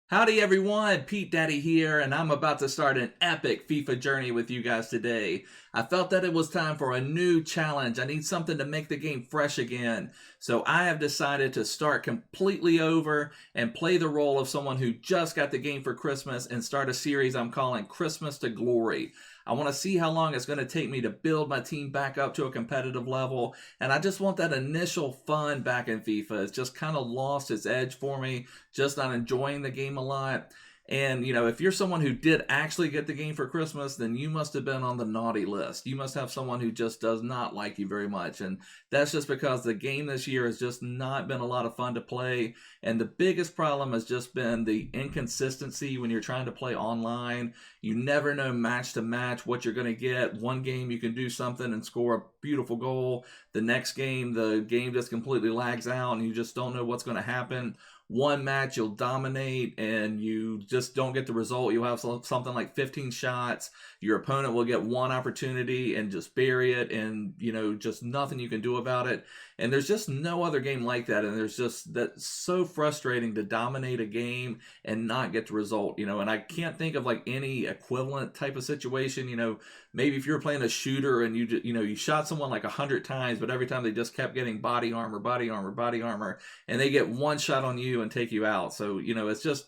Howdy everyone, Pete Daddy here, and I'm about to start an epic FIFA journey with you guys today. I felt that it was time for a new challenge. I need something to make the game fresh again. So I have decided to start completely over and play the role of someone who just got the game for Christmas and start a series I'm calling Christmas to Glory. I want to see how long it's going to take me to build my team back up to a competitive level, and I just want that initial fun back in FIFA. It's just kind of lost its edge for me, just not enjoying the game a lot. And, if you're someone who did actually get the game for Christmas, then you must have been on the naughty list. You must have someone who just does not like you very much. And that's just because the game this year has just not been a lot of fun to play. And the biggest problem has just been the inconsistency when you're trying to play online. You never know match to match what you're going to get. One game you can do something and score a beautiful goal. The next game, the game just completely lags out and you just don't know what's going to happen. One match you'll dominate and you just don't get the result. You'll have something like 15 shots. Your opponent will get one opportunity and just bury it, and just nothing you can do about it. And there's just no other game like that. And there's just that's so frustrating to dominate a game and not get the result. And I can't think of like any equivalent type of situation. Maybe if you're playing a shooter and you shot someone like 100 times, but every time they just kept getting body armor, body armor, body armor, and they get one shot on you and take you out. So it's just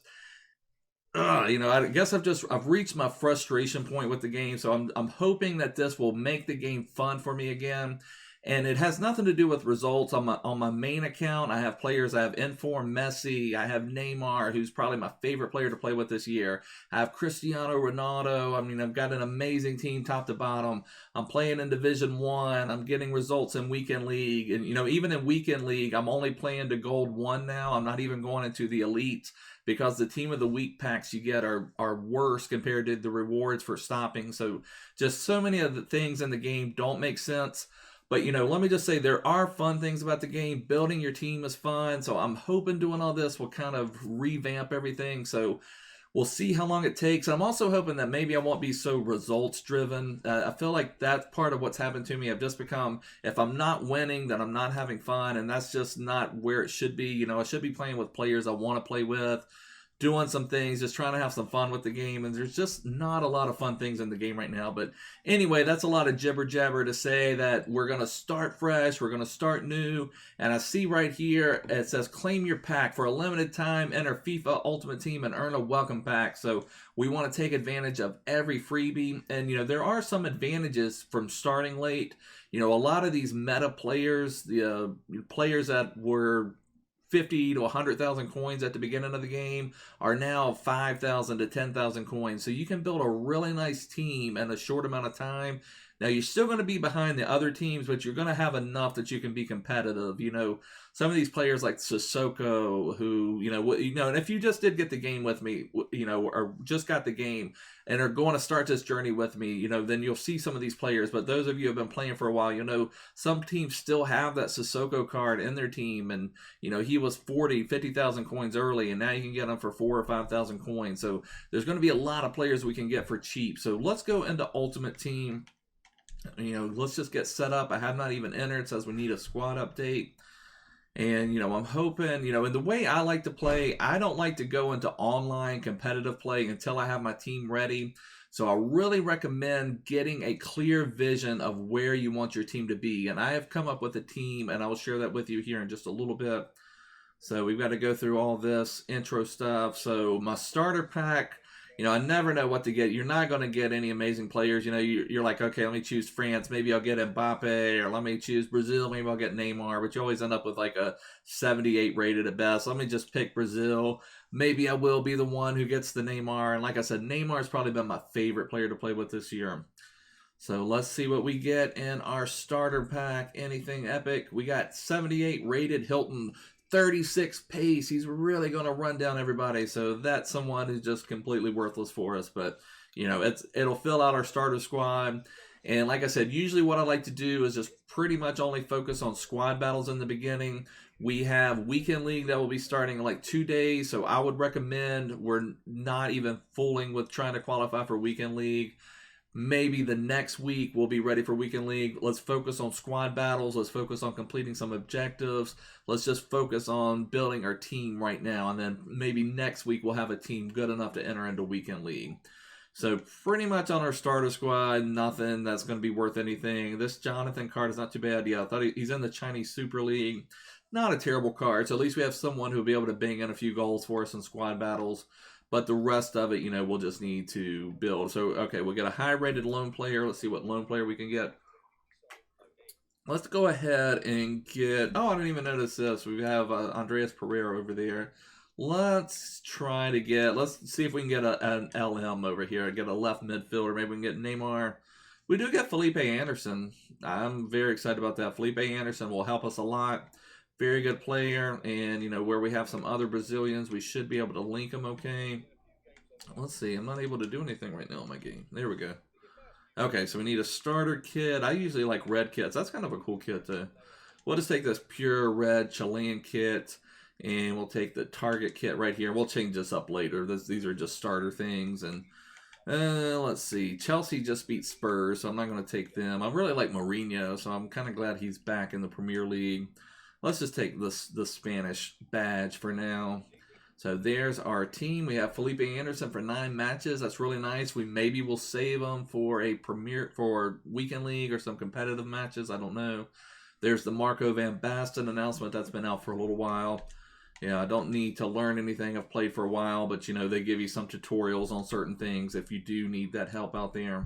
I guess I've reached my frustration point with the game. So I'm hoping that this will make the game fun for me again. And it has nothing to do with results. On my main account, I have players. I have Inform Messi. I have Neymar, who's probably my favorite player to play with this year. I have Cristiano Ronaldo. I've got an amazing team top to bottom. I'm playing in Division 1. I'm getting results in Weekend League. And, even in Weekend League, I'm only playing to Gold 1 now. I'm not even going into the Elite because the Team of the Week packs you get are worse compared to the rewards for stopping. So just so many of the things in the game don't make sense. But, let me just say there are fun things about the game. Building your team is fun. So I'm hoping doing all this will kind of revamp everything. So we'll see how long it takes. I'm also hoping that maybe I won't be so results driven. I feel like that's part of what's happened to me. I've just become, if I'm not winning, then I'm not having fun. And that's just not where it should be. I should be playing with players I want to play with, doing some things, just trying to have some fun with the game, and there's just not a lot of fun things in the game right now. But anyway, that's a lot of jibber jabber to say that we're going to start fresh, we're going to start new, and I see right here, it says claim your pack. For a limited time, enter FIFA Ultimate Team and earn a welcome pack. So we want to take advantage of every freebie, and there are some advantages from starting late. A lot of these meta players, the players that were 50 to 100,000 coins at the beginning of the game are now 5,000 to 10,000 coins. So you can build a really nice team in a short amount of time. Now, you're still going to be behind the other teams, but you're going to have enough that you can be competitive. Some of these players like Sissoko, who, and if you just did get the game with me, or just got the game and are going to start this journey with me, then you'll see some of these players. But those of you who have been playing for a while, some teams still have that Sissoko card in their team. And, he was 50,000 coins early, and now you can get him for 4,000 or 5,000 coins. So there's going to be a lot of players we can get for cheap. So let's go into Ultimate Team. Let's just get set up. I have not even entered. It says we need a squad update. And, I'm hoping, and the way I like to play, I don't like to go into online competitive play until I have my team ready. So I really recommend getting a clear vision of where you want your team to be. And I have come up with a team, and I will share that with you here in just a little bit. So we've got to go through all this intro stuff. So my starter pack, I never know what to get. You're not going to get any amazing players. You're like, okay, let me choose France. Maybe I'll get Mbappe, or let me choose Brazil. Maybe I'll get Neymar, but you always end up with like a 78 rated at best. Let me just pick Brazil. Maybe I will be the one who gets the Neymar. And like I said, Neymar has probably been my favorite player to play with this year. So let's see what we get in our starter pack. Anything epic. We got 78 rated Hilton, 36 pace. He's really going to run down everybody. So that's someone who's just completely worthless for us. But, it'll fill out our starter squad. And like I said, usually what I like to do is just pretty much only focus on squad battles in the beginning. We have Weekend League that will be starting in like 2 days. So I would recommend we're not even fooling with trying to qualify for Weekend League. Maybe the next week we'll be ready for Weekend League. Let's focus on squad battles. Let's focus on completing some objectives. Let's just focus on building our team right now. And then maybe next week we'll have a team good enough to enter into Weekend League. So pretty much on our starter squad, nothing that's going to be worth anything. This Jonathan card is not too bad. Yeah, I thought he's in the Chinese Super League. Not a terrible card. So at least we have someone who'll be able to bang in a few goals for us in squad battles. But the rest of it, we'll just need to build. So, okay, we'll get a high-rated lone player. Let's see what lone player we can get. Let's go ahead and get... Oh, I didn't even notice this. We have Andreas Pereira over there. Let's try to get... Let's see if we can get an LM over here. Get a left midfielder. Maybe we can get Neymar. We do get Felipe Anderson. I'm very excited about that. Felipe Anderson will help us a lot. Very good player, and where we have some other Brazilians, we should be able to link them okay. Let's see, I'm not able to do anything right now in my game. There we go. Okay, so we need a starter kit. I usually like red kits. That's kind of a cool kit too. We'll just take this pure red Chilean kit, and we'll take the target kit right here. We'll change this up later. These are just starter things, and let's see. Chelsea just beat Spurs, so I'm not going to take them. I really like Mourinho, so I'm kind of glad he's back in the Premier League. Let's just take the Spanish badge for now. So there's our team. We have Felipe Anderson for 9 matches. That's really nice. We maybe will save him for for Weekend League or some competitive matches. I don't know. There's the Marco Van Basten announcement. That's been out for a little while. Yeah, I don't need to learn anything. I've played for a while, but they give you some tutorials on certain things if you do need that help out there.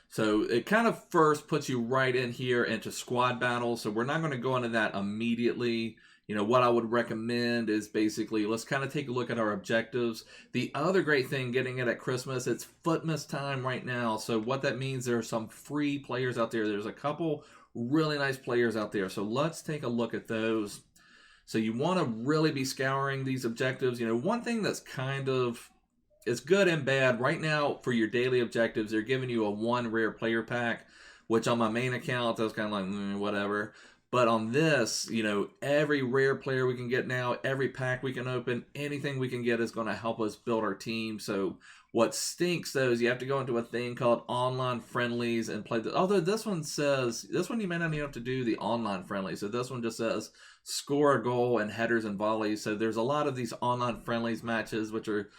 So it kind of first puts you right in here into squad battles. So we're not going to go into that immediately. What I would recommend is basically let's kind of take a look at our objectives. The other great thing getting it at Christmas, it's FUTMAS time right now. So what that means, there are some free players out there. There's a couple really nice players out there. So let's take a look at those. So you want to really be scouring these objectives. One thing that's kind of... It's good and bad. Right now, for your daily objectives, they're giving you a 1 rare player pack, which on my main account, that's kind of like, whatever. But on this, every rare player we can get now, every pack we can open, anything we can get is going to help us build our team. So what stinks, though, is you have to go into a thing called online friendlies and play. Although this one you may not even have to do the online friendlies. So this one just says score a goal and headers and volleys. So there's a lot of these online friendlies matches, which are...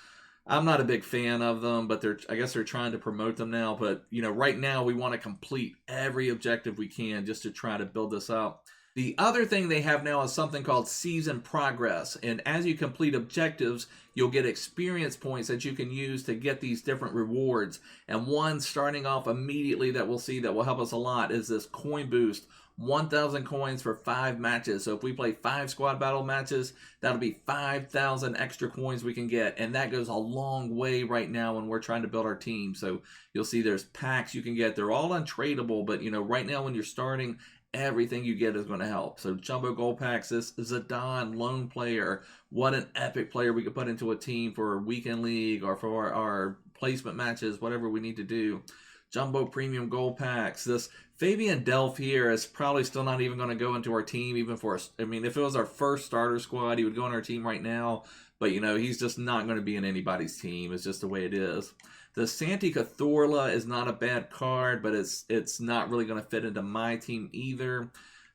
I'm not a big fan of them, but I guess they're trying to promote them now. But, right now we want to complete every objective we can just to try to build this up. The other thing they have now is something called Season Progress. And as you complete objectives, you'll get experience points that you can use to get these different rewards. And one starting off immediately that we'll see that will help us a lot is this coin boost. 1,000 coins for 5 matches. So if we play 5 squad battle matches, that'll be 5,000 extra coins we can get. And that goes a long way right now when we're trying to build our team. So you'll see there's packs you can get. They're all untradeable, but right now when you're starting, everything you get is going to help. So jumbo gold packs, this Zidane lone player. What an epic player we could put into a team for Weekend League or for our placement matches, whatever we need to do. Jumbo premium gold packs. This Fabian Delph here is probably still not even going to go into our team, even for us. I mean, if it was our first starter squad, he would go on our team right now. But, he's just not going to be in anybody's team. It's just the way it is. The Santi Cazorla is not a bad card, but it's not really going to fit into my team either.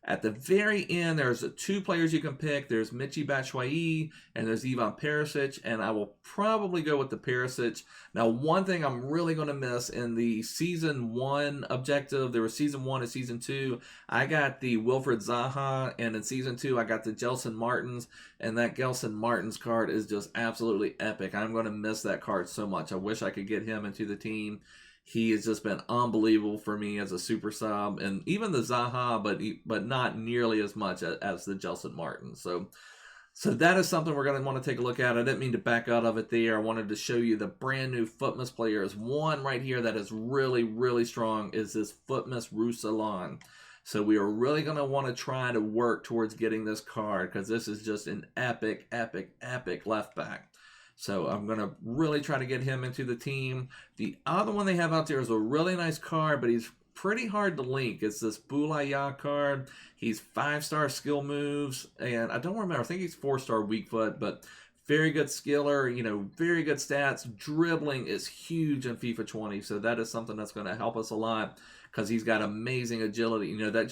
At the very end, there's 2 players you can pick. There's Michy Batshuayi and there's Ivan Perisic, and I will probably go with the Perisic. Now, one thing I'm really going to miss in the Season 1 objective, there was Season 1 and Season 2, I got the Wilfred Zaha, and in Season 2, I got the Gelson Martins, and that Gelson Martins card is just absolutely epic. I'm going to miss that card so much. I wish I could get him into the team. He has just been unbelievable for me as a super sub, and even the Zaha, but not nearly as much as the Gelson Martin. So that is something we're going to want to take a look at. I didn't mean to back out of it there. I wanted to show you the brand new FUTMAS players. One right here that is really, really strong is this FUTMAS Roussillon. So we are really going to want to try to work towards getting this card because this is just an epic, epic, epic left back. So I'm going to really try to get him into the team. The other one they have out there is a really nice card, but he's pretty hard to link. It's this Boulaya card. He's 5-star skill moves, and I don't remember. I think he's 4-star weak foot, but Very good skiller, you know, very good stats. Dribbling is huge in FIFA 20, so that is something that's going to help us a lot because he's got amazing agility. You know, not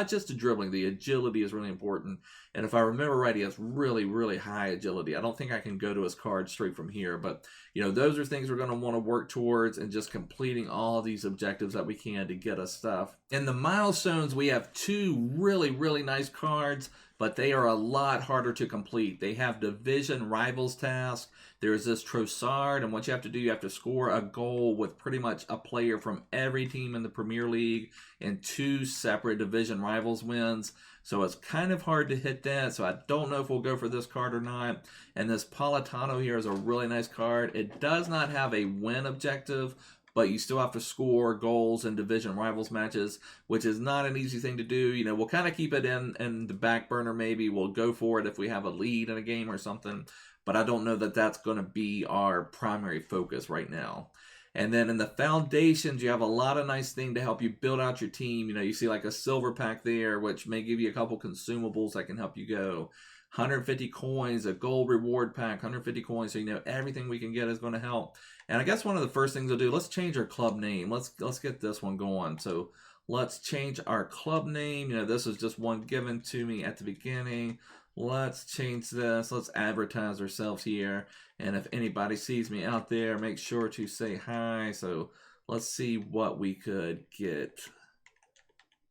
just the dribbling, the agility is really important. And if I remember right, he has really, really high agility. I don't think I can go to his card straight from here, but you know, those are things we're going to want to work towards and just completing all of these objectives that we can to get us stuff. In the milestones, we have two really, really nice cards, but they are a lot harder to complete. They have division rivals task. There's this Trossard, and what you have to do, you have to score a goal with pretty much a player from every team in the Premier League in 2 separate division rivals wins. So it's kind of hard to hit that, so I don't know if we'll go for this card or not. And this Politano here is a really nice card. It does not have a win objective, but you still have to score goals in division rivals matches, which is not an easy thing to do. You know, we'll kind of keep it in the back burner maybe. We'll go for it if we have a lead in a game or something, but I don't know that that's going to be our primary focus right now. And then in the foundations, you have a lot of nice things to help you build out your team. You know, you see like a silver pack there, which may give you a couple consumables that can help you go. 150 coins, a gold reward pack, 150 coins, so you know everything we can get is going to help. And I guess one of the first things we'll do, let's change our club name. Let's get this one going. So let's change our club name. You know, this is just one given to me at the beginning. Let's change this. Let's advertise ourselves here. And if anybody sees me out there, make sure to say hi. So let's see what we could get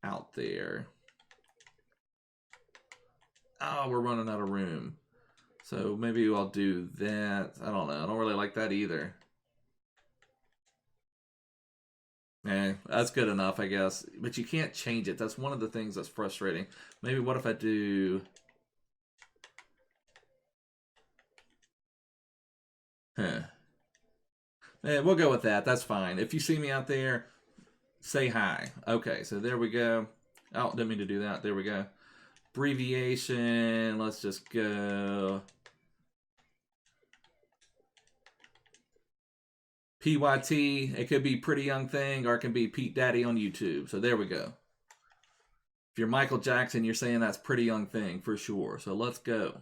out there. Oh, we're running out of room. So maybe I'll do that. I don't know. I don't really like that either. That's good enough, I guess. But you can't change it. That's one of the things that's frustrating. Maybe what if I do... We'll go with that. That's fine. If you see me out there, say hi. Okay, so there we go. Oh, didn't mean to do that. There we go. Abbreviation. Let's just go... PYT. It could be Pretty Young Thing, or it can be Pete Daddy on YouTube. So there we go. If you're Michael Jackson, you're saying that's Pretty Young Thing for sure. So let's go.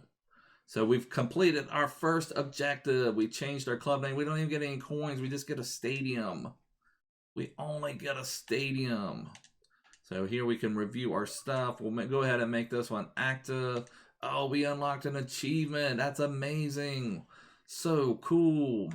So we've completed our first objective. We changed our club name. We don't even get any coins. We just get a stadium. We only get a stadium. So here we can review our stuff. We'll go ahead and make this one active. Oh, we unlocked an achievement. That's amazing. So cool.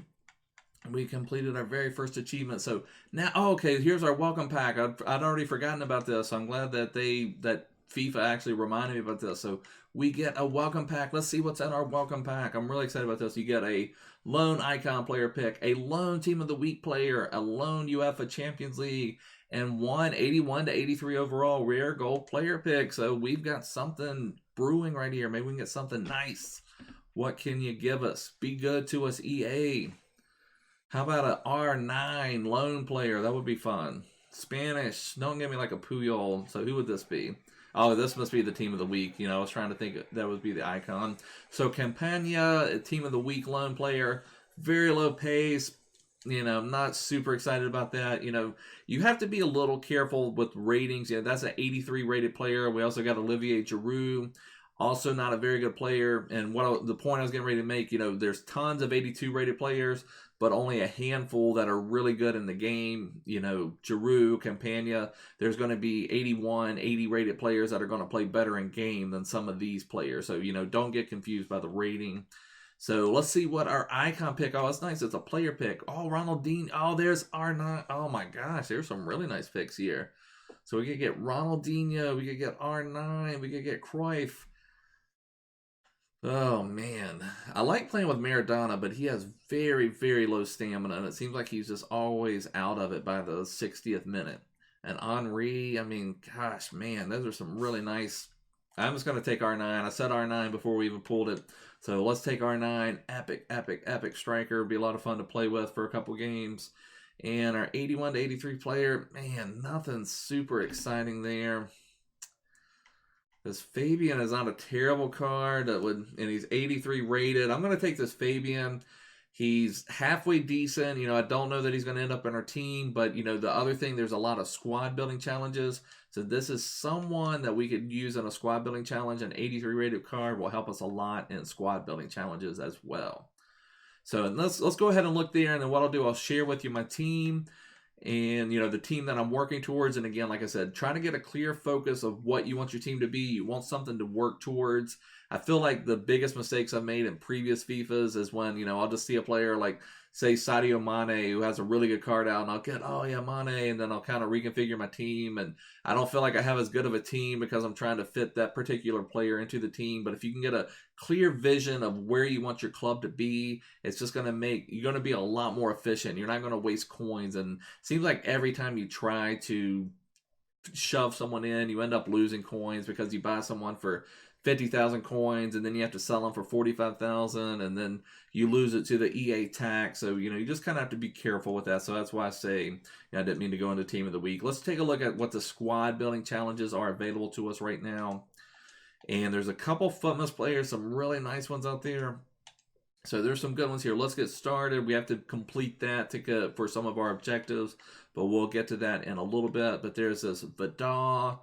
We completed our very first achievement. So now, oh, okay, here's our welcome pack. I'd already forgotten about this. So I'm glad that FIFA actually reminded me about this. So we get a welcome pack. Let's see what's in our welcome pack. I'm really excited about this. You get a lone icon player pick, a lone team of the week player, a lone UEFA Champions League, and one 81 to 83 overall rare gold player pick. So we've got something brewing right here. Maybe we can get something nice. What can you give us? Be good to us, EA. How about an R9 lone player? That would be fun. Spanish. Don't give me like a Puyol. So who would this be? Oh, this must be the team of the week. You know, I was trying to think that would be the icon. So Campania, team of the week lone player. Very low pace. You know, not super excited about that. You know, you have to be a little careful with ratings. Yeah, that's an 83 rated player. We also got Olivier Giroud. Also not a very good player. And the point I was getting ready to make, you know, there's tons of 82 rated players, but only a handful that are really good in the game. You know, Giroud, Campania, there's going to be 81, 80 rated players that are going to play better in game than some of these players. So, you know, don't get confused by the rating. So let's see what our icon pick. Oh, it's nice. It's a player pick. Oh, Ronaldinho. Oh, there's R9. Oh my gosh, there's some really nice picks here. So we could get Ronaldinho. We could get R9. We could get Cruyff. Oh, man. I like playing with Maradona, but he has very, very low stamina, and it seems like he's just always out of it by the 60th minute. And Henry, I mean, gosh, man, those are some really nice... I'm just going to take R9. I said R9 before we even pulled it. So let's take R9. Epic, epic, epic striker. Be a lot of fun to play with for a couple games. And our 81 to 83 player, man, nothing super exciting there. This Fabian is not a terrible card, and he's 83 rated. I'm going to take this Fabian. He's halfway decent. I don't know that he's going to end up in our team, but the other thing, there's a lot of squad building challenges. So this is someone that we could use in a squad building challenge. An 83 rated card will help us a lot in squad building challenges as well. So let's go ahead and look there, and then what I'll do, I'll share with you my team and the team that I'm working towards. And again, like I said, try to get a clear focus of what you want your team to be. You want something to work towards. I feel like the biggest mistakes I've made in previous FIFAs is when I'll just see a player like, say, Sadio Mane, who has a really good card out, and I'll get, oh yeah, Mane, and then I'll kind of reconfigure my team, and I don't feel like I have as good of a team because I'm trying to fit that particular player into the team. But if you can get a clear vision of where you want your club to be, it's just going to make, you're going to be a lot more efficient. You're not going to waste coins, and it seems like every time you try to shove someone in, you end up losing coins because you buy someone for 50,000 coins, and then you have to sell them for 45,000, and then you lose it to the EA tax. So you just kind of have to be careful with that. So that's why I say I didn't mean to go into team of the week. Let's take a look at what the squad building challenges are available to us right now. And there's a couple FUTMAS players, some really nice ones out there. So there's some good ones here. Let's get started. We have to complete that for some of our objectives, but we'll get to that in a little bit. But there's this Vidal.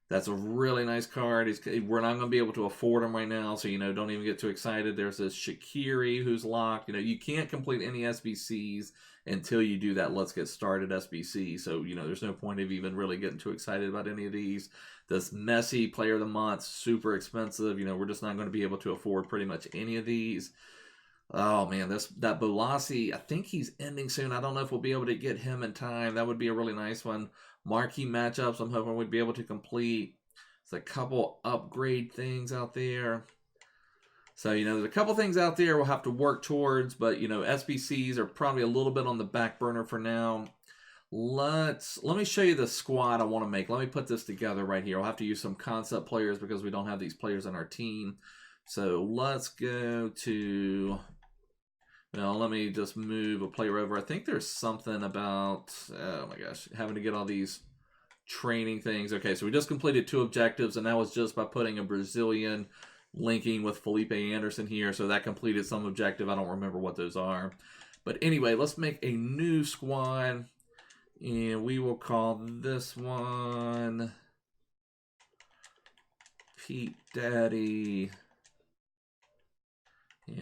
That's a really nice card. We're not going to be able to afford him right now, so don't even get too excited. There's this Shaqiri who's locked. You can't complete any SBCs until you do that Let's Get Started SBC. So there's no point of even really getting too excited about any of these. This Messi Player of the Month, super expensive. We're just not going to be able to afford pretty much any of these. Oh man, that Bolasie, I think he's ending soon. I don't know if we'll be able to get him in time. That would be a really nice one. Marquee matchups, I'm hoping we'd be able to complete. There's a couple upgrade things out there. So, there's a couple things out there we'll have to work towards, but, SBCs are probably a little bit on the back burner for now. Let me show you the squad I want to make. Let me put this together right here. I'll have to use some concept players because we don't have these players on our team. So, let's go to... Well, let me just move a player over. I think there's something about, oh my gosh, having to get all these training things. Okay, so we just completed 2 objectives, and that was just by putting a Brazilian linking with Felipe Anderson here. So that completed some objective. I don't remember what those are. But anyway, let's make a new squad, and we will call this one Pete Daddy.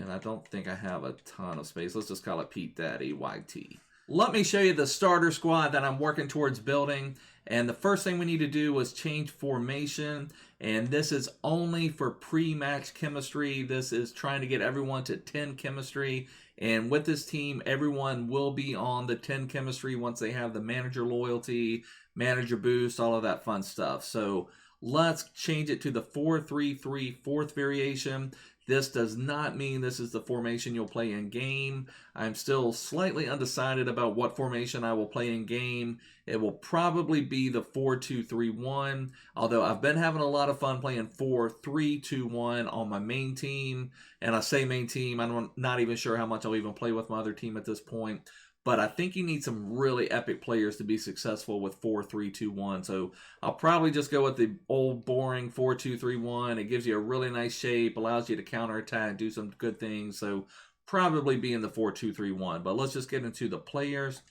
And I don't think I have a ton of space. Let's just call it Pete Daddy YT. Let me show you the starter squad that I'm working towards building. And the first thing we need to do was change formation. And this is only for pre-match chemistry. This is trying to get everyone to 10 chemistry. And with this team, everyone will be on the 10 chemistry once they have the manager loyalty, manager boost, all of that fun stuff. So let's change it to the 4-3-3 fourth variation. This does not mean this is the formation you'll play in game. I'm still slightly undecided about what formation I will play in game. It will probably be the 4-2-3-1, although I've been having a lot of fun playing 4-3-2-1 on my main team. And I say main team, I'm not even sure how much I'll even play with my other team at this point. But I think you need some really epic players to be successful with 4-3-2-1. So I'll probably just go with the old boring 4-2-3-1. It gives you a really nice shape, allows you to counterattack, do some good things. So probably be in the 4-2-3-1. But let's just get into the players.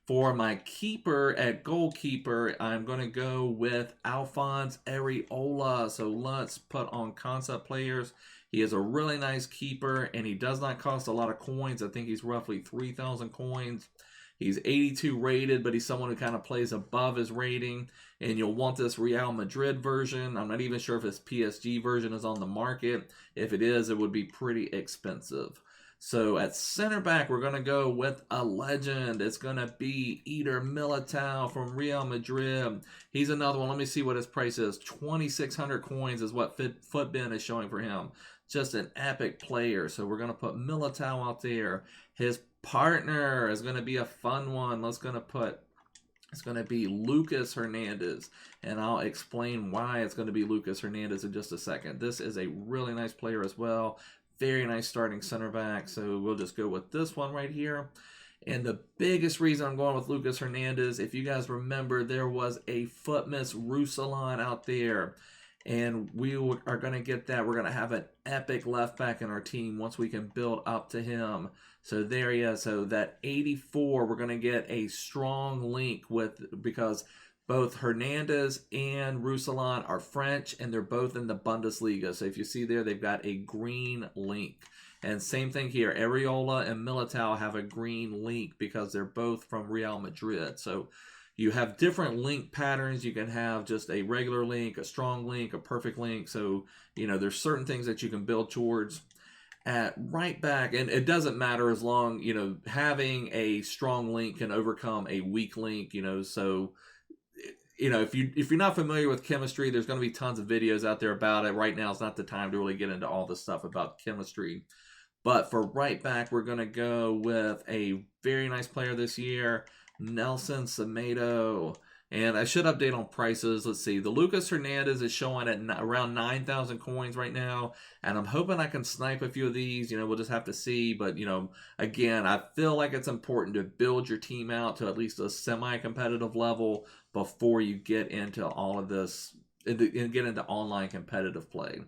For my keeper at goalkeeper, I'm going to go with Alphonse Areola. So let's put on concept players. He is a really nice keeper, and he does not cost a lot of coins. I think he's roughly 3,000 coins. He's 82 rated, but he's someone who kind of plays above his rating. And you'll want this Real Madrid version. I'm not even sure if his PSG version is on the market. If it is, it would be pretty expensive. So at center back, we're going to go with a legend. It's going to be Eder Militao from Real Madrid. He's another one. Let me see what his price is. 2,600 coins is what FUTBin is showing for him. Just an epic player. So we're going to put Militao out there. His partner is going to be a fun one. It's going to be Lucas Hernandez. And I'll explain why it's going to be Lucas Hernandez in just a second. This is a really nice player as well. Very nice starting center back. So we'll just go with this one right here. And the biggest reason I'm going with Lucas Hernandez, if you guys remember, there was a FUTMAS Roussillon out there. And we are going to get that. We're going to have an epic left back in our team once we can build up to him. So there he is. So that 84, we're going to get a strong link with, because both Hernandez and Roussillon are French, and they're both in the Bundesliga. So if you see there, they've got a green link. And same thing here. Areola and Militao have a green link because they're both from Real Madrid. So you have different link patterns. You can have just a regular link, a strong link, a perfect link. So, there's certain things that you can build towards. At right back, and it doesn't matter as long, having a strong link can overcome a weak link, so, if you're not familiar with chemistry, there's going to be tons of videos out there about it. Right now is not the time to really get into all this stuff about chemistry. But for right back, we're going to go with a very nice player this year, Nelson Semedo. And I should update on prices. Let's see. The Lucas Hernandez is showing at around 9,000 coins right now. And I'm hoping I can snipe a few of these. We'll just have to see. But, again, I feel like it's important to build your team out to at least a semi-competitive level before you get into all of this and get into online competitive play.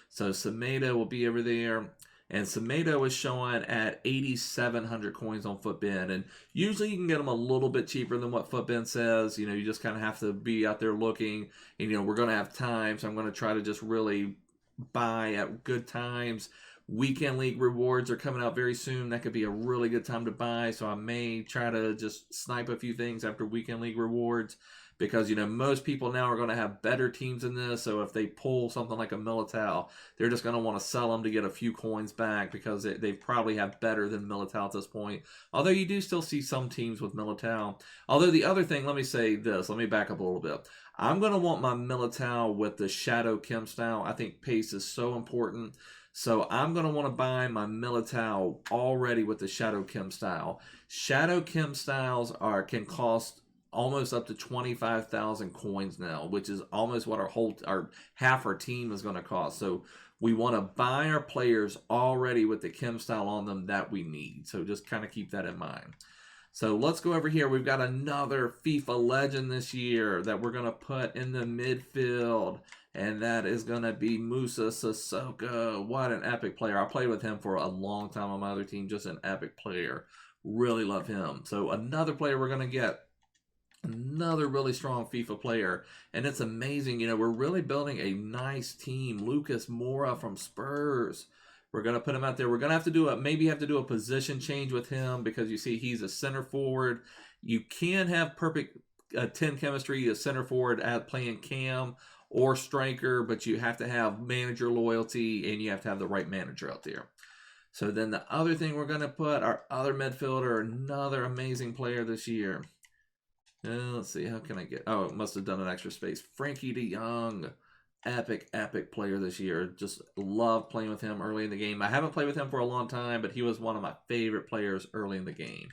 So Semedo will be over there. And Semedo is showing at 8,700 coins on FUTBin. And usually you can get them a little bit cheaper than what FUTBin says. You just kind of have to be out there looking. And, we're going to have time. So I'm going to try to just really buy at good times. Weekend League rewards are coming out very soon. That could be a really good time to buy. So I may try to just snipe a few things after Weekend League rewards. Because, most people now are going to have better teams in this. So if they pull something like a Militao, they're just going to want to sell them to get a few coins back because they probably have better than Militao at this point. Although you do still see some teams with Militao. Although the other thing, let me say this. Let me back up a little bit. I'm going to want my Militao with the Shadow Chem style. I think pace is so important. So I'm going to want to buy my Militao already with the Shadow Chem style. Shadow Chem styles can cost almost up to 25,000 coins now, which is almost what our half our team is going to cost. So we want to buy our players already with the chem style on them that we need. So just kind of keep that in mind. So let's go over here. We've got another FIFA legend this year that we're going to put in the midfield. And that is going to be Musa Sissoko. What an epic player. I played with him for a long time on my other team. Just an epic player. Really love him. So another player we're going to get. Another really strong FIFA player. And it's amazing. We're really building a nice team. Lucas Moura from Spurs. We're going to put him out there. We're going to have to do a position change with him because you see he's a center forward. You can have perfect 10 chemistry, a center forward at playing cam or striker, but you have to have manager loyalty and you have to have the right manager out there. So then the other thing we're going to put, our other midfielder, another amazing player this year. Let's see, how can I get... Oh, it must have done an extra space. Frankie de Jong. Epic player this year. Just love playing with him early in the game. I haven't played with him for a long time, but he was one of my favorite players early in the game.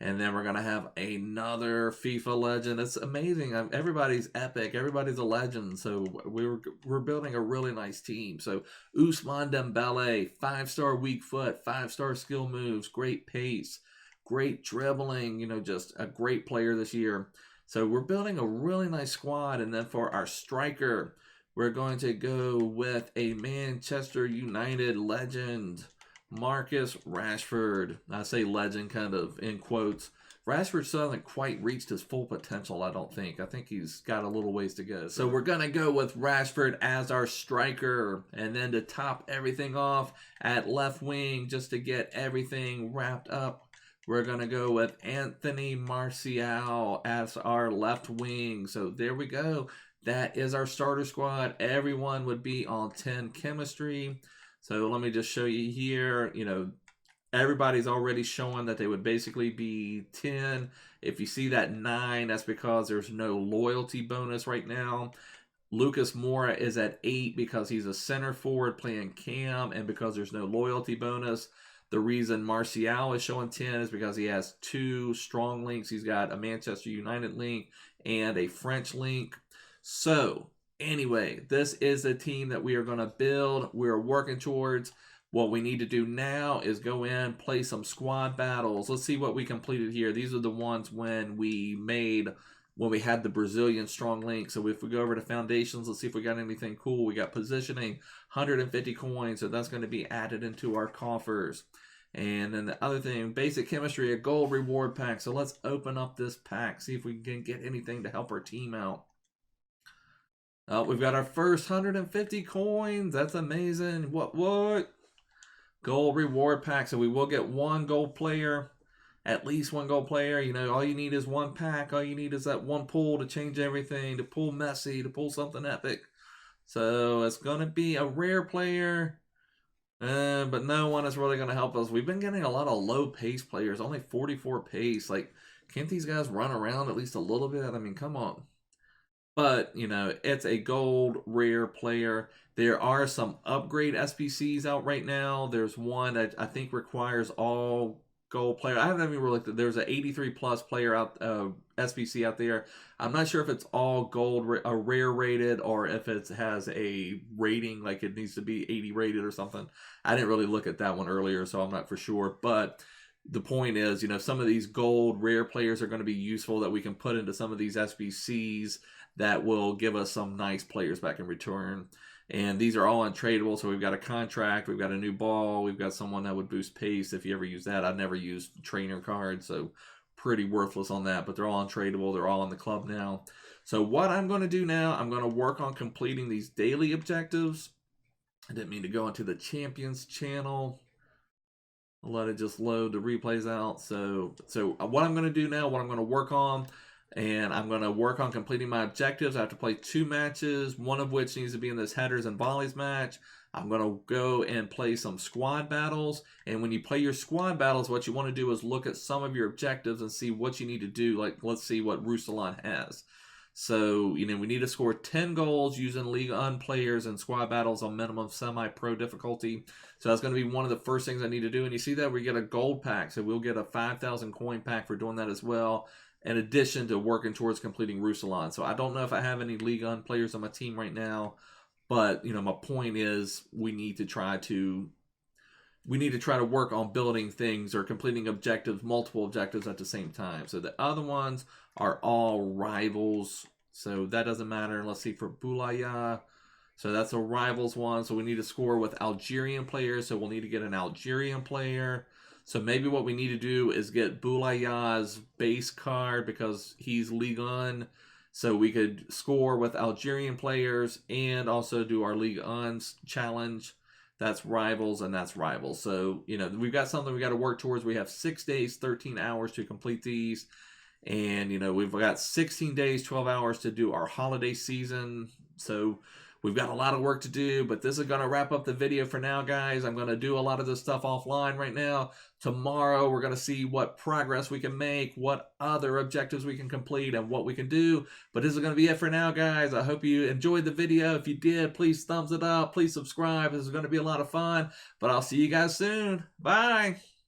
And then we're going to have another FIFA legend. It's amazing. Everybody's epic. Everybody's a legend. So we're building a really nice team. So Ousmane Dembele, 5-star weak foot, 5-star skill moves, great pace. Great dribbling, just a great player this year. So we're building a really nice squad. And then for our striker, we're going to go with a Manchester United legend, Marcus Rashford. I say legend kind of in quotes. Rashford still hasn't quite reached his full potential, I don't think. I think he's got a little ways to go. So we're going to go with Rashford as our striker. And then to top everything off at left wing, just to get everything wrapped up, we're going to go with Anthony Martial as our left wing. So there we go. That is our starter squad. Everyone would be on 10 chemistry. So let me just show you here. Everybody's already showing that they would basically be 10. If you see that 9, that's because there's no loyalty bonus right now. Lucas Moura is at 8 because he's a center forward playing cam and because there's no loyalty bonus. The reason Martial is showing 10 is because he has 2 strong links. He's got a Manchester United link and a French link. So, anyway, this is the team that we are going to build. We're working towards. What we need to do now is go in, play some squad battles. Let's see what we completed here. These are the ones when we made when we had the Brazilian strong link. So if we go over to foundations, let's see if we got anything cool. We got positioning, 150 coins, so that's going to be added into our coffers. And then the other thing, basic chemistry, a gold reward pack. So let's open up this pack, see if we can get anything to help our team out. We've got our first 150 coins. That's amazing. What? Gold reward pack. So we will get one gold player. At least one gold player. You know, all you need is one pack. All you need is that one pull to change everything, to pull Messi, to pull something epic. So it's going to be a rare player, but no one is really going to help us. We've been getting a lot of low pace players, only 44 pace. Like, can't these guys run around at least a little bit? I mean, come on. But, you know, it's a gold rare player. There are some upgrade SPCs out right now. There's one that I think requires all gold player. I haven't even really looked at. There's an 83 plus player out SBC out there. I'm not sure if it's all gold rare rated or if it has a rating, like it needs to be 80 rated or something. I didn't really look at that one earlier, so I'm not for sure. But the point is, you know, some of these gold rare players are going to be useful that we can put into some of these SBCs that will give us some nice players back in return. And these are all untradeable, so we've got a contract, we've got a new ball, we've got someone that would boost pace if you ever use that. I've never used trainer cards, so pretty worthless on that, but they're all untradeable, they're all in the club now. So what I'm going to do now, I'm going to work on completing these daily objectives. I didn't mean to go into the Champions channel. I'll let it just load the replays out. So what I'm going to do now, what I'm going to work on, and I'm going to work on completing my objectives. I have to play 2 matches, one of which needs to be in this headers and volleys match. I'm going to go and play some squad battles. And when you play your squad battles, what you want to do is look at some of your objectives and see what you need to do. Like, let's see what Roussillon has. So, you know, we need to score 10 goals using League One players and squad battles on minimum semi-pro difficulty. So that's going to be one of the first things I need to do. And you see that we get a gold pack. So we'll get a 5,000 coin pack for doing that as well, in addition to working towards completing Roussillon. So I don't know if I have any League One players on my team right now, but, you know, my point is we need to try to work on building things or completing objectives, multiple objectives at the same time. So the other ones are all rivals, so that doesn't matter. Let's see, for Boulaya, so that's a rivals one. So we need to score with Algerian players, so we'll need to get an Algerian player. So maybe what we need to do is get Boulaya's base card because he's Ligue 1. So we could score with Algerian players and also do our Ligue 1 challenge. That's rivals and that's rivals. So, you know, we've got something we got to work towards. We have 6 days, 13 hours to complete these. And, you know, we've got 16 days, 12 hours to do our holiday season. So we've got a lot of work to do, but this is going to wrap up the video for now, guys. I'm going to do a lot of this stuff offline right now. Tomorrow, we're going to see what progress we can make, what other objectives we can complete, and what we can do. But this is going to be it for now, guys. I hope you enjoyed the video. If you did, please thumbs it up. Please subscribe. This is going to be a lot of fun. But I'll see you guys soon. Bye.